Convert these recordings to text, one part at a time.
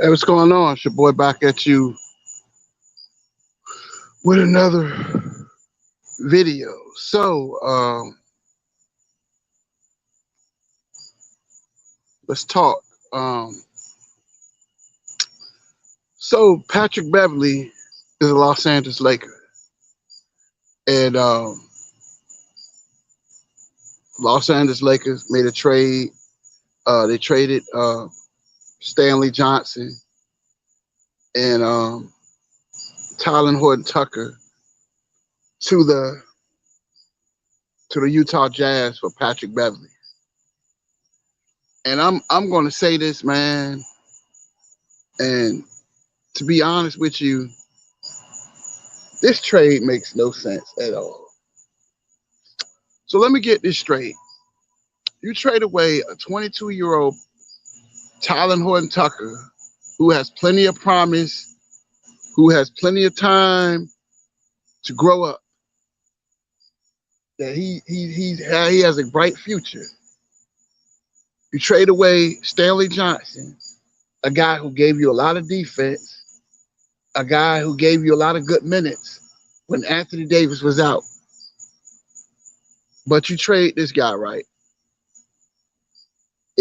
Hey, what's going on? It's your boy back at you with another video. Let's talk. Um, Patrick Beverley is a Los Angeles Laker, and Los Angeles Lakers made a trade. They traded Stanley Johnson and Tylen Horton Tucker to the Utah Jazz for Patrick Beverley. And I'm going to say this, man, and to be honest with you, this trade makes no sense at all. So let me get this straight. You trade away a 22-year-old Tylen Horton Tucker, who has plenty of promise, who has plenty of time to grow up, that he has a bright future. You trade away Stanley Johnson, a guy who gave you a lot of defense, a guy who gave you a lot of good minutes when Anthony Davis was out. But you trade this guy, right?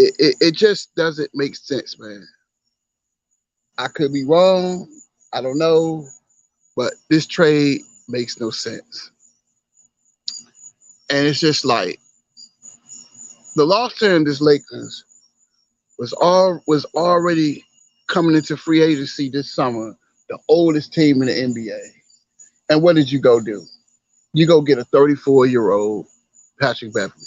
It just doesn't make sense, man. I could be wrong. I don't know. But this trade makes no sense. And it's just like the Los Angeles Lakers was already coming into free agency this summer, the oldest team in the NBA. And what did you go do? You go get a 34-year-old Patrick Beverley.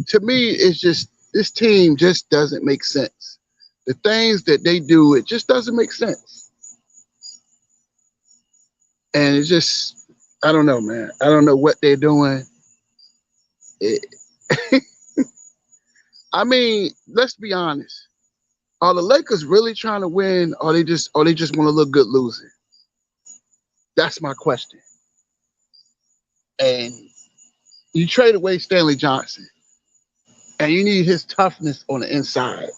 To me, it's just this team just doesn't make sense. The things that they do, it just doesn't make sense. And it's just, I don't know, man. I don't know what they're doing. It, I mean, let's be honest. Are the Lakers really trying to win, or they just want to look good losing? That's my question. And you trade away Stanley Johnson, and you need his toughness on the inside.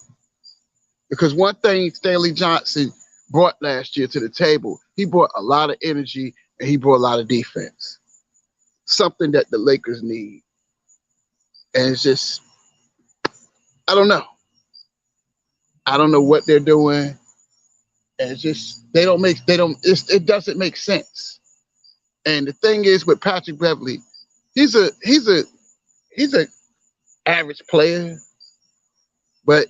Because one thing Stanley Johnson brought last year to the table, he brought a lot of energy and he brought a lot of defense. Something that the Lakers need. And it's just, I don't know. I don't know what they're doing. And it's just, it doesn't make sense. And the thing is with Patrick Beverley, he's a average player, but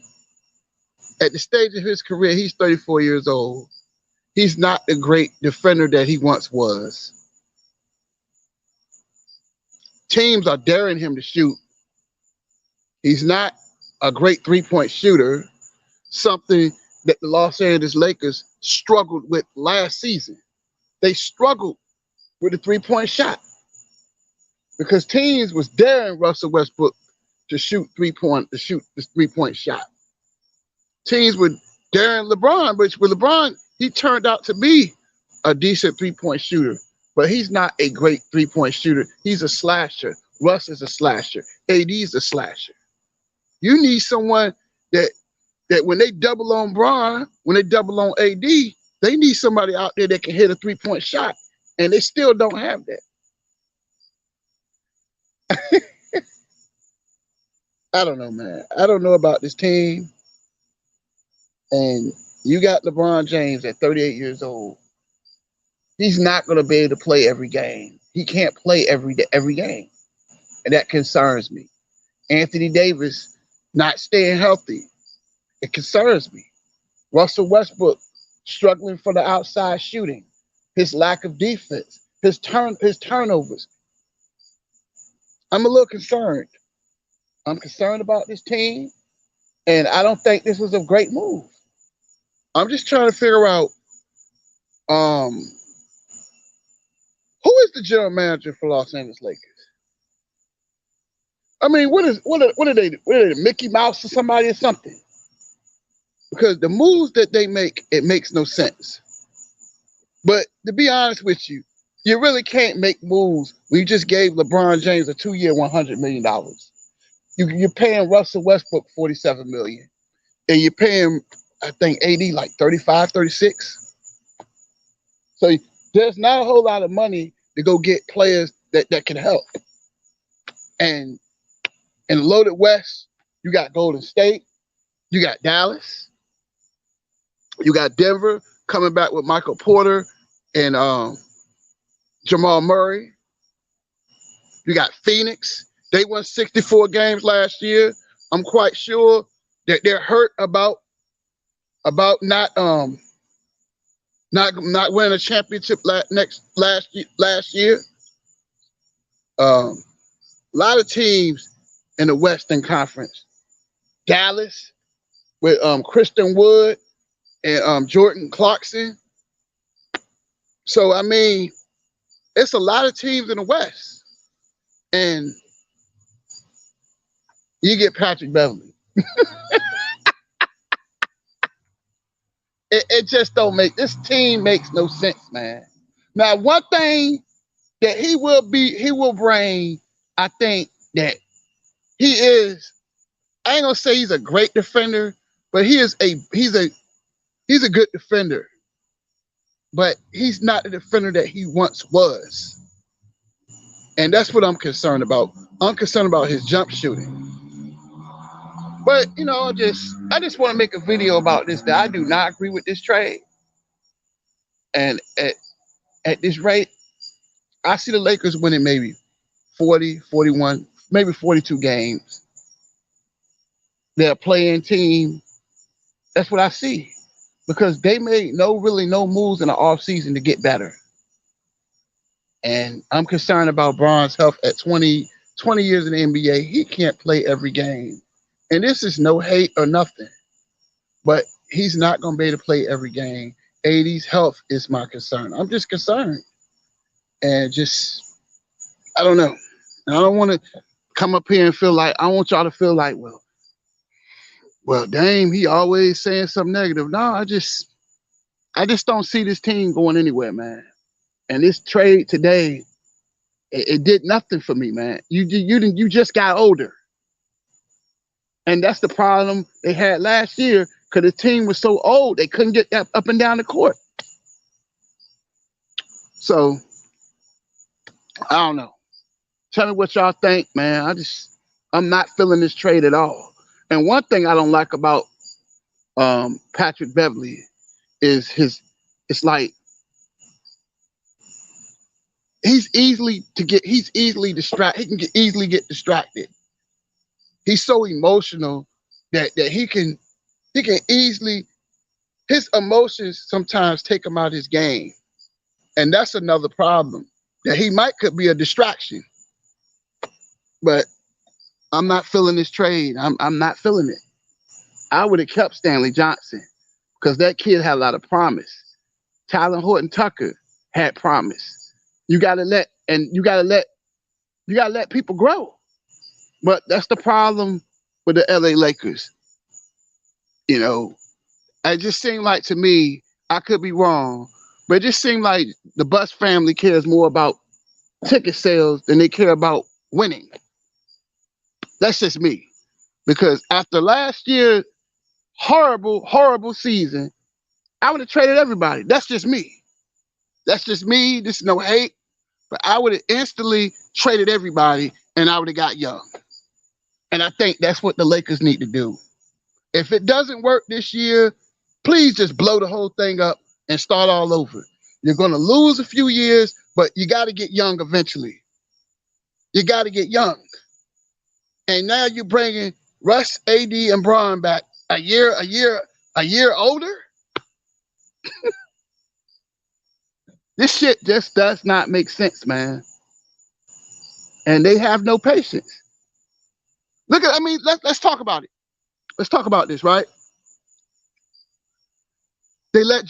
at the stage of his career, he's 34 years old. He's not the great defender that he once was. Teams are daring him to shoot. He's not a great three-point shooter, something that the Los Angeles Lakers struggled with last season. They struggled with the three-point shot because teams was daring Russell Westbrook to shoot this three-point shot. Teams were daring LeBron, which with LeBron, he turned out to be a decent three-point shooter, but he's not a great three-point shooter. He's a slasher. Russ is a slasher. AD is a slasher. You need someone that when they double on Bron, when they double on AD, they need somebody out there that can hit a three-point shot, and they still don't have that. I don't know, man. I don't know about this team. And you got LeBron James at 38 years old. He's not going to be able to play every game. He can't play every game. And that concerns me. Anthony Davis not staying healthy. It concerns me. Russell Westbrook struggling for the outside shooting. His lack of defense. His turnovers. I'm a little concerned. I'm concerned about this team. And I don't think this was a great move. I'm just trying to figure out who is the general manager for Los Angeles Lakers? I mean, what are they? Mickey Mouse or somebody or something? Because the moves that they make, it makes no sense. But to be honest with you, you really can't make moves when you just gave LeBron James a 2-year, $100 million. You're paying Russell Westbrook $47 million, and you're paying I think AD like 35, 36. So there's not a whole lot of money to go get players that can help. And in the loaded West, you got Golden State, you got Dallas, you got Denver coming back with Michael Porter and Jamal Murray. You got Phoenix. They won 64 games last year. I'm quite sure that they're hurt about not winning a championship last year. A lot of teams in the Western Conference. Dallas with Christian Wood and Jordan Clarkson. So I mean, it's a lot of teams in the West, and you get Patrick Beverley. It just don't make this team makes no sense, man. Now, one thing that he will bring, I think that he is. I ain't gonna say he's a great defender, but he's a good defender. But he's not the defender that he once was, and that's what I'm concerned about. I'm concerned about his jump shooting. But you know, I just want to make a video about this. That I do not agree with this trade, and at this rate, I see the Lakers winning maybe 40, 41, maybe 42 games. They're a playing team. That's what I see. Because they made no moves in the offseason to get better. And I'm concerned about Bron's health at 20 years in the NBA. He can't play every game. And this is no hate or nothing. But he's not going to be able to play every game. AD's health is my concern. I'm just concerned. And I don't know. I don't want to come up here and feel like, I want y'all to feel like, well, Dame, he always saying something negative. No, I just don't see this team going anywhere, man. And this trade today, it did nothing for me, man. You just got older. And that's the problem they had last year because the team was so old, they couldn't get up and down the court. So, I don't know. Tell me what y'all think, man. I'm not feeling this trade at all. And one thing I don't like about Patrick Beverley is it's like he's easily distracted. He can easily get distracted. He's so emotional that he can easily, his emotions sometimes take him out of his game. And that's another problem. That he could be a distraction. But I'm not feeling this trade. I'm not feeling it. I would have kept Stanley Johnson because that kid had a lot of promise. Tyler Horton Tucker had promise. You gotta let people grow. But that's the problem with the LA Lakers. You know, it just seemed like to me, I could be wrong, but it just seemed like the Buss family cares more about ticket sales than they care about winning. That's just me. Because after last year's horrible season, I would have traded everybody. That's just me. That's just me. This is no hate. But I would have instantly traded everybody and I would have got Young. And I think that's what the Lakers need to do. If it doesn't work this year, please just blow the whole thing up and start all over. You're going to lose a few years, but you got to get Young eventually. You got to get Young. And now you're bringing Russ, AD, and Bron back a year older. This shit just does not make sense, man. And they have no patience. Let's talk about it. Let's talk about this, right? They let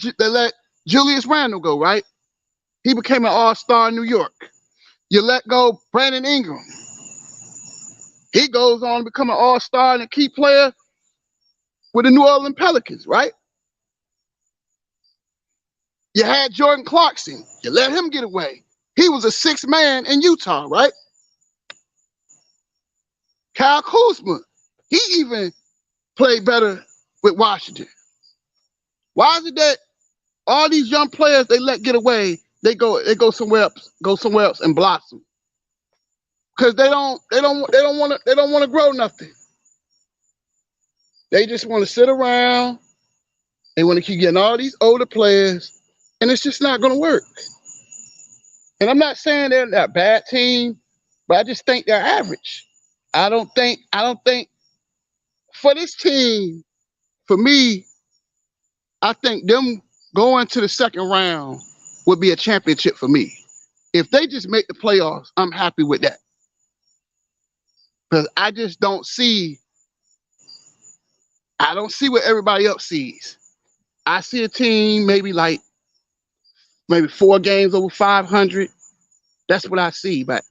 Julius Randle go, right? He became an all-star in New York. You let go Brandon Ingram. He goes on to become an all-star and a key player with the New Orleans Pelicans, right? You had Jordan Clarkson. You let him get away. He was a sixth man in Utah, right? Kyle Kuzma, he even played better with Washington. Why is it that all these young players they let get away, they go somewhere else and blossom? Because they don't want to grow nothing. They just want to sit around. They want to keep getting all these older players, and it's just not going to work. And I'm not saying they're a bad team, but I just think they're average. I don't think for this team, for me, I think them going to the second round would be a championship for me. If they just make the playoffs, I'm happy with that. Because I don't see what everybody else sees. I see a team maybe 4 games over 500. That's what I see. But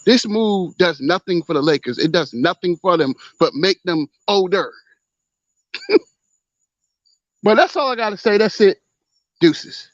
this move does nothing for the Lakers. It does nothing for them but make them older. But that's all I got to say. That's it. Deuces.